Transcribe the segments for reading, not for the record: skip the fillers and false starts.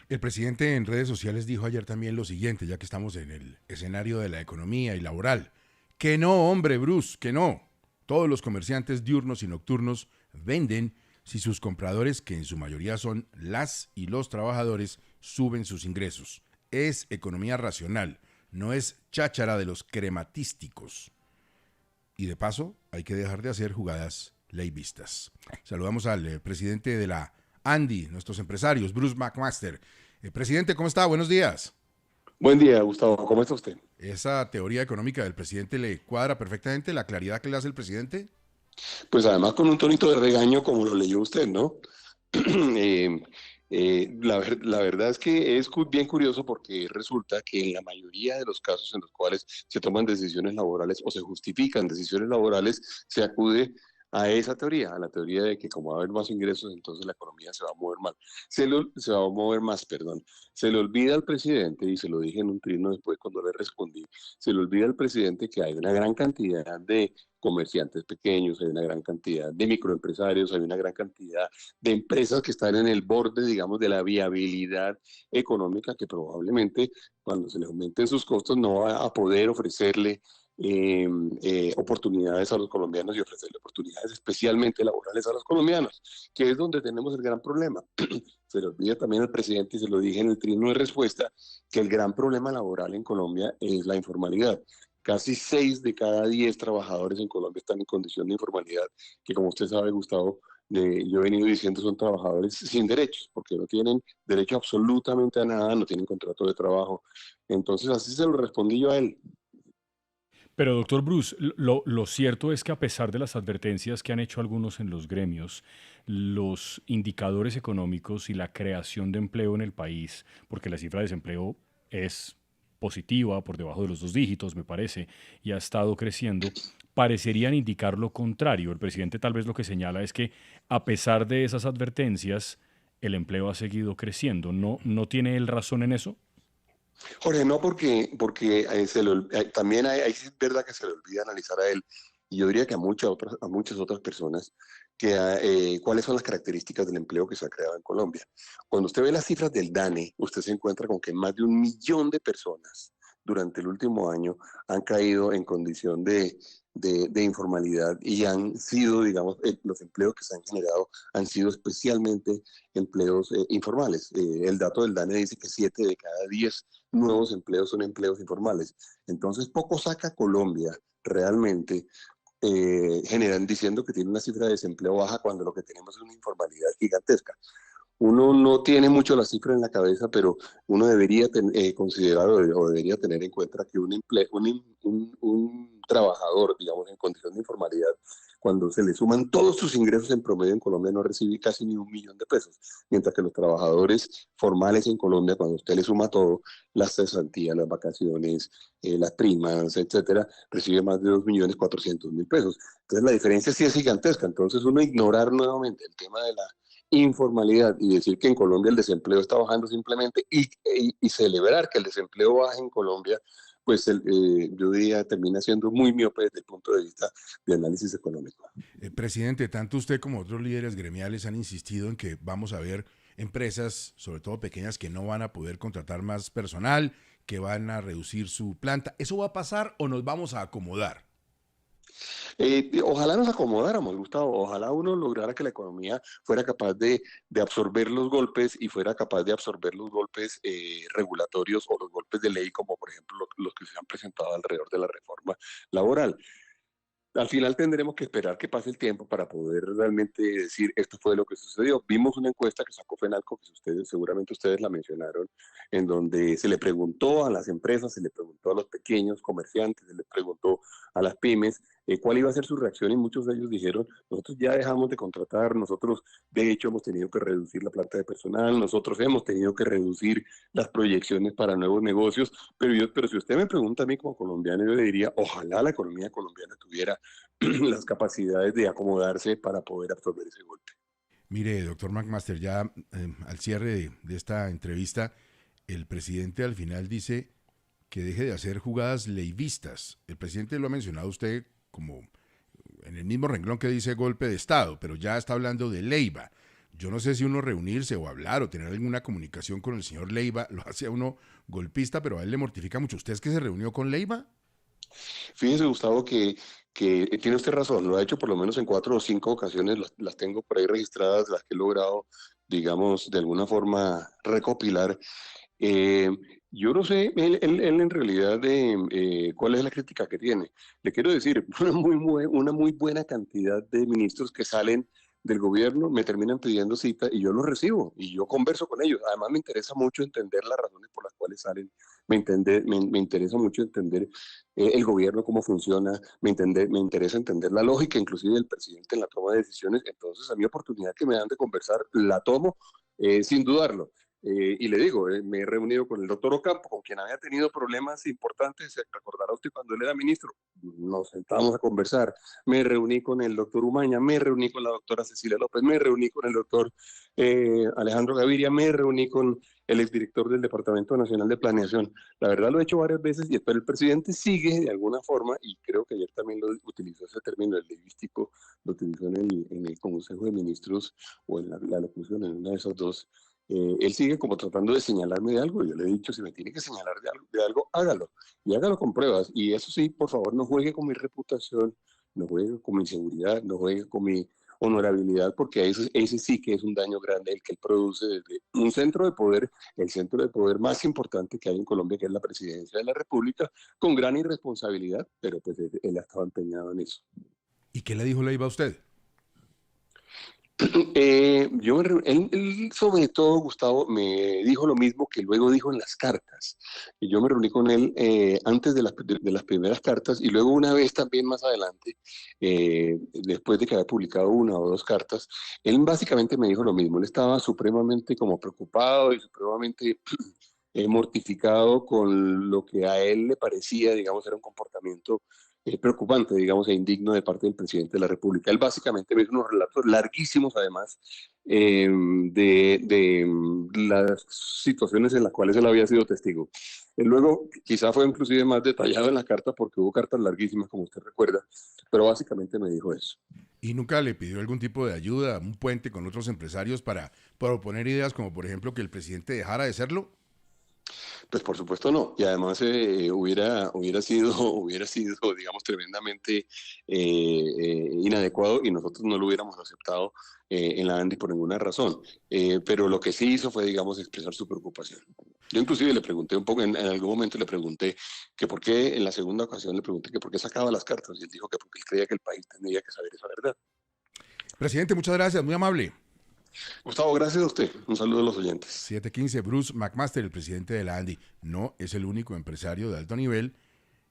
El presidente en redes sociales dijo ayer también lo siguiente, ya que estamos en el escenario de la economía y laboral. Que no, hombre, Bruce, que no. Todos los comerciantes diurnos y nocturnos venden si sus compradores, que en su mayoría son las y los trabajadores, suben sus ingresos. Es economía racional, no es cháchara de los crematísticos. Y de paso, hay que dejar de hacer jugadas leivistas. Saludamos al presidente de la Andy, nuestros empresarios, Bruce McMaster. Presidente, ¿cómo está? Buenos días. Buen día, Gustavo. ¿Cómo está usted? ¿Esa teoría económica del presidente le cuadra perfectamente la claridad que le hace el presidente? Pues además con un tonito de regaño como lo leyó usted, ¿no? Eh, la verdad es que es bien curioso porque resulta que en la mayoría de los casos en los cuales se toman decisiones laborales o se justifican decisiones laborales, se acude a esa teoría, a la teoría de que como va a haber más ingresos, entonces la economía se va a mover mal. Se va a mover más, perdón. Se le olvida al presidente, y se lo dije en un trino después cuando le respondí, se le olvida al presidente que hay una gran cantidad de comerciantes pequeños, hay una gran cantidad de microempresarios, hay una gran cantidad de empresas que están en el borde, digamos, de la viabilidad económica que probablemente cuando se les aumenten sus costos no va a poder ofrecerle oportunidades a los colombianos y ofrecerle oportunidades especialmente laborales a los colombianos, que es donde tenemos el gran problema. Se le olvida también al presidente, y se lo dije en el trino de respuesta, que el gran problema laboral en Colombia es la informalidad. Casi 6 de cada 10 trabajadores en Colombia están en condición de informalidad, que como usted sabe, Gustavo, yo he venido diciendo son trabajadores sin derechos, porque no tienen derecho absolutamente a nada, no tienen contrato de trabajo. Entonces así se lo respondí yo a él. Pero doctor Bruce, lo cierto es que a pesar de las advertencias que han hecho algunos en los gremios, los indicadores económicos y la creación de empleo en el país, porque la cifra de desempleo es positiva, por debajo de los dos dígitos, me parece, y ha estado creciendo, parecerían indicar lo contrario. El presidente tal vez lo que señala es que a pesar de esas advertencias, el empleo ha seguido creciendo. ¿No tiene él razón en eso? Jorge, no porque también sí es verdad que se le olvida analizar a él, y yo diría que a muchas otras personas, que cuáles son las características del empleo que se ha creado en Colombia. Cuando usted ve las cifras del DANE, usted se encuentra con que más de 1 millón de personas durante el último año han caído en condición de informalidad y han sido, digamos, los empleos que se han generado han sido especialmente empleos informales. El dato del DANE dice que 7 de cada 10 nuevos empleos son empleos informales. Entonces, poco saca Colombia realmente generan diciendo que tiene una cifra de desempleo baja cuando lo que tenemos es una informalidad gigantesca. Uno no tiene mucho la cifra en la cabeza, pero uno debería considerar o debería tener en cuenta que un trabajador, digamos, en condición de informalidad, cuando se le suman todos sus ingresos en promedio en Colombia, no recibe casi ni 1 millón de pesos, mientras que los trabajadores formales en Colombia, cuando usted le suma todo, las cesantías, las vacaciones, las primas, etcétera, recibe más de 2.400.000 pesos. Entonces la diferencia sí es gigantesca. Entonces uno ignorar nuevamente el tema de la informalidad y decir que en Colombia el desempleo está bajando simplemente y celebrar que el desempleo baja en Colombia, pues yo diría termina siendo muy miope desde el punto de vista de análisis económico. Presidente, tanto usted como otros líderes gremiales han insistido en que vamos a ver empresas, sobre todo pequeñas, que no van a poder contratar más personal, que van a reducir su planta. ¿Eso va a pasar o nos vamos a acomodar? Ojalá nos acomodáramos, Gustavo, ojalá uno lograra que la economía fuera capaz de absorber los golpes y fuera capaz de absorber los golpes regulatorios o los golpes de ley, como por ejemplo los que se han presentado alrededor de la reforma laboral. Al final tendremos que esperar que pase el tiempo para poder realmente decir esto fue lo que sucedió. Vimos una encuesta que sacó Fenalco, que seguramente ustedes la mencionaron, en donde se le preguntó a las empresas, se le preguntó a los pequeños comerciantes, se le preguntó a las pymes cuál iba a ser su reacción, y muchos de ellos dijeron, nosotros ya dejamos de contratar, nosotros de hecho hemos tenido que reducir la planta de personal, nosotros hemos tenido que reducir las proyecciones para nuevos negocios, pero si usted me pregunta a mí como colombiano, yo le diría, ojalá la economía colombiana tuviera las capacidades de acomodarse para poder absorber ese golpe. Mire, doctor McMaster, ya al cierre de esta entrevista, el presidente al final dice que deje de hacer jugadas leivistas. El presidente lo ha mencionado usted como en el mismo renglón que dice golpe de Estado, pero ya está hablando de Leiva. Yo no sé si uno reunirse o hablar o tener alguna comunicación con el señor Leiva lo hace a uno golpista, pero a él le mortifica mucho. ¿Usted es que se reunió con Leiva? Fíjese, Gustavo, que tiene usted razón, lo ha hecho por lo menos en 4 o 5 ocasiones, las tengo por ahí registradas, las que he logrado, digamos, de alguna forma recopilar. Eh, yo no sé, él en realidad, cuál es la crítica que tiene. Le quiero decir, una muy buena cantidad de ministros que salen del gobierno me terminan pidiendo cita y yo los recibo y yo converso con ellos. Además me interesa mucho entender las razones por las cuales salen, me interesa mucho entender el gobierno, cómo funciona, me interesa entender la lógica inclusive del presidente en la toma de decisiones. Entonces a mi oportunidad que me dan de conversar la tomo sin dudarlo. Y le digo, me he reunido con el doctor Ocampo, con quien había tenido problemas importantes, se recordará usted cuando él era ministro, nos sentamos a conversar, me reuní con el doctor Umaña, me reuní con la doctora Cecilia López, me reuní con el doctor Alejandro Gaviria, me reuní con el exdirector del Departamento Nacional de Planeación. La verdad lo he hecho varias veces, pero el presidente sigue de alguna forma, y creo que ayer también lo utilizó ese término, el lingüístico, lo utilizó en el Consejo de Ministros o en la locución, en una de esas dos. Él sigue como tratando de señalarme de algo. Yo le he dicho, si me tiene que señalar de algo, hágalo. Y hágalo con pruebas. Y eso sí, por favor, no juegue con mi reputación, no juegue con mi seguridad, no juegue con mi honorabilidad, porque ese sí que es un daño grande el que él produce desde un centro de poder, el centro de poder más importante que hay en Colombia, que es la presidencia de la República, con gran irresponsabilidad, pero pues él ha estado empeñado en eso. ¿Y qué le dijo Leiva a usted? Él, sobre todo, Gustavo, me dijo lo mismo que luego dijo en las cartas. Y yo me reuní con él antes de las primeras cartas y luego una vez también más adelante, después de que había publicado 1 o 2 cartas, él básicamente me dijo lo mismo. Él estaba supremamente como preocupado y supremamente mortificado con lo que a él le parecía, digamos, era un comportamiento preocupante, digamos, e indigno de parte del presidente de la República. Él básicamente me hizo unos relatos larguísimos, además, de las situaciones en las cuales él había sido testigo. Él luego quizá fue inclusive más detallado en la carta porque hubo cartas larguísimas, como usted recuerda, pero básicamente me dijo eso. ¿Y nunca le pidió algún tipo de ayuda, un puente con otros empresarios para proponer ideas como por ejemplo que el presidente dejara de serlo? Pues por supuesto no, y además hubiera sido, digamos, tremendamente inadecuado y nosotros no lo hubiéramos aceptado en la ANDI por ninguna razón. Pero lo que sí hizo fue, digamos, expresar su preocupación. Yo inclusive le pregunté un poco, en algún momento le pregunté que por qué, en la segunda ocasión le pregunté que por qué sacaba las cartas y él dijo que porque él creía que el país tendría que saber esa verdad. Presidente, muchas gracias, muy amable. Gustavo, gracias a usted. Un saludo a los oyentes. 7:15, Bruce McMaster, el presidente de la ANDI, no es el único empresario de alto nivel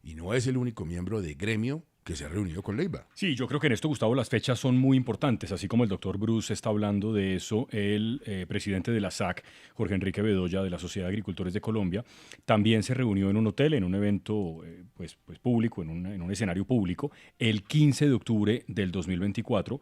y no es el único miembro de gremio que se ha reunido con Leiva. Sí, yo creo que en esto, Gustavo, las fechas son muy importantes. Así como el doctor Bruce está hablando de eso, el presidente de la SAC, Jorge Enrique Bedoya, de la Sociedad de Agricultores de Colombia, también se reunió en un hotel, en un evento pues público, en un escenario público, el 15 de octubre del 2024,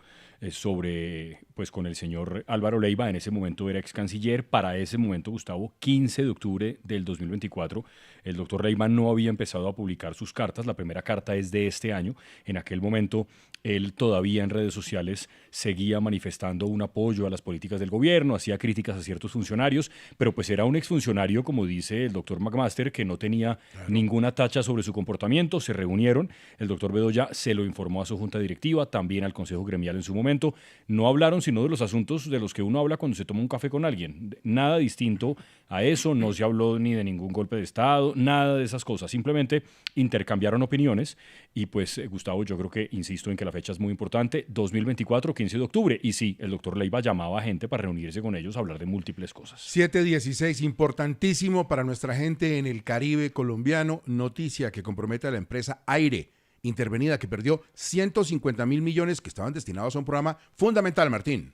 pues con el señor Álvaro Leiva. En ese momento era ex canciller. Para ese momento, Gustavo, 15 de octubre del 2024, el doctor Leiva no había empezado a publicar sus cartas. La primera carta es de este año. En aquel momento, él todavía en redes sociales seguía manifestando un apoyo a las políticas del gobierno, hacía críticas a ciertos funcionarios, pero pues era un exfuncionario, como dice el doctor McMaster, que no tenía ninguna tacha sobre su comportamiento. Se reunieron, el doctor Bedoya se lo informó a su junta directiva, también al consejo gremial en su momento. No hablaron sino de los asuntos de los que uno habla cuando se toma un café con alguien. Nada distinto a eso, no se habló ni de ningún golpe de Estado, nada de esas cosas. Simplemente intercambiaron opiniones y pues, Gustavo, yo creo que, insisto en que la fecha es muy importante, 2024, 15 de octubre. Y sí, el doctor Leiva llamaba a gente para reunirse con ellos a hablar de múltiples cosas. 7:16, importantísimo para nuestra gente en el Caribe colombiano, noticia que compromete a la empresa Aire Intervenida, que perdió 150.000 millones que estaban destinados a un programa fundamental, Martín.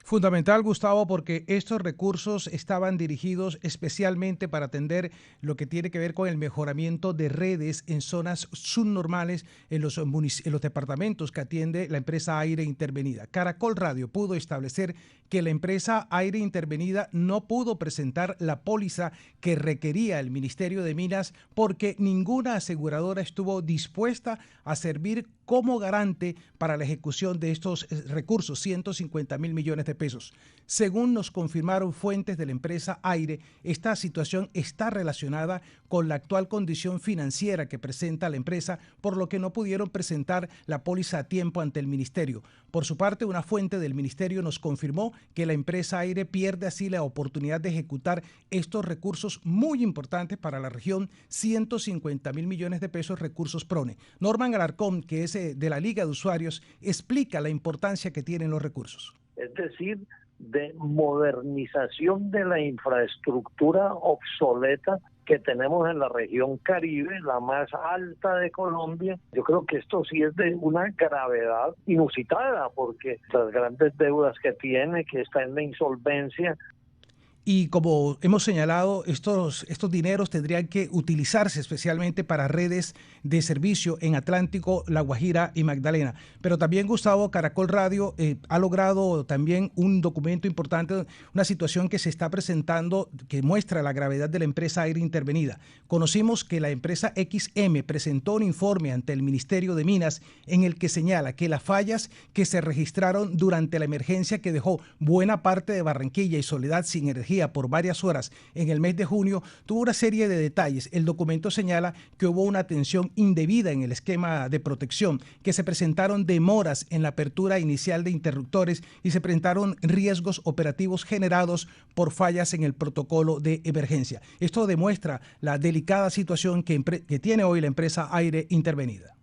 Fundamental, Gustavo, porque estos recursos estaban dirigidos especialmente para atender lo que tiene que ver con el mejoramiento de redes en zonas subnormales en los departamentos que atiende la empresa Aire Intervenida. Caracol Radio pudo establecer que la empresa Aire Intervenida no pudo presentar la póliza que requería el Ministerio de Minas porque ninguna aseguradora estuvo dispuesta a servir como garante para la ejecución de estos recursos, 150.000 millones de de pesos. Según nos confirmaron fuentes de la empresa Aire, esta situación está relacionada con la actual condición financiera que presenta la empresa, por lo que no pudieron presentar la póliza a tiempo ante el ministerio. Por su parte, una fuente del ministerio nos confirmó que la empresa Aire pierde así la oportunidad de ejecutar estos recursos muy importantes para la región, 150.000 millones de pesos recursos PRONE. Norman Alarcón, que es de la Liga de Usuarios, explica la importancia que tienen los recursos. Es decir, de modernización de la infraestructura obsoleta que tenemos en la región Caribe, la más alta de Colombia. Yo creo que esto sí es de una gravedad inusitada, porque las grandes deudas que tiene, que está en la insolvencia. Y como hemos señalado, estos dineros tendrían que utilizarse especialmente para redes de servicio en Atlántico, La Guajira y Magdalena. Pero también, Gustavo, Caracol Radio ha logrado también un documento importante, una situación que se está presentando que muestra la gravedad de la empresa Aire intervenida. Conocimos que la empresa XM presentó un informe ante el Ministerio de Minas en el que señala que las fallas que se registraron durante la emergencia que dejó buena parte de Barranquilla y Soledad sin energía por varias horas en el mes de junio, tuvo una serie de detalles. El documento señala que hubo una atención indebida en el esquema de protección, que se presentaron demoras en la apertura inicial de interruptores y se presentaron riesgos operativos generados por fallas en el protocolo de emergencia. Esto demuestra la delicada situación que tiene hoy la empresa Aire intervenida.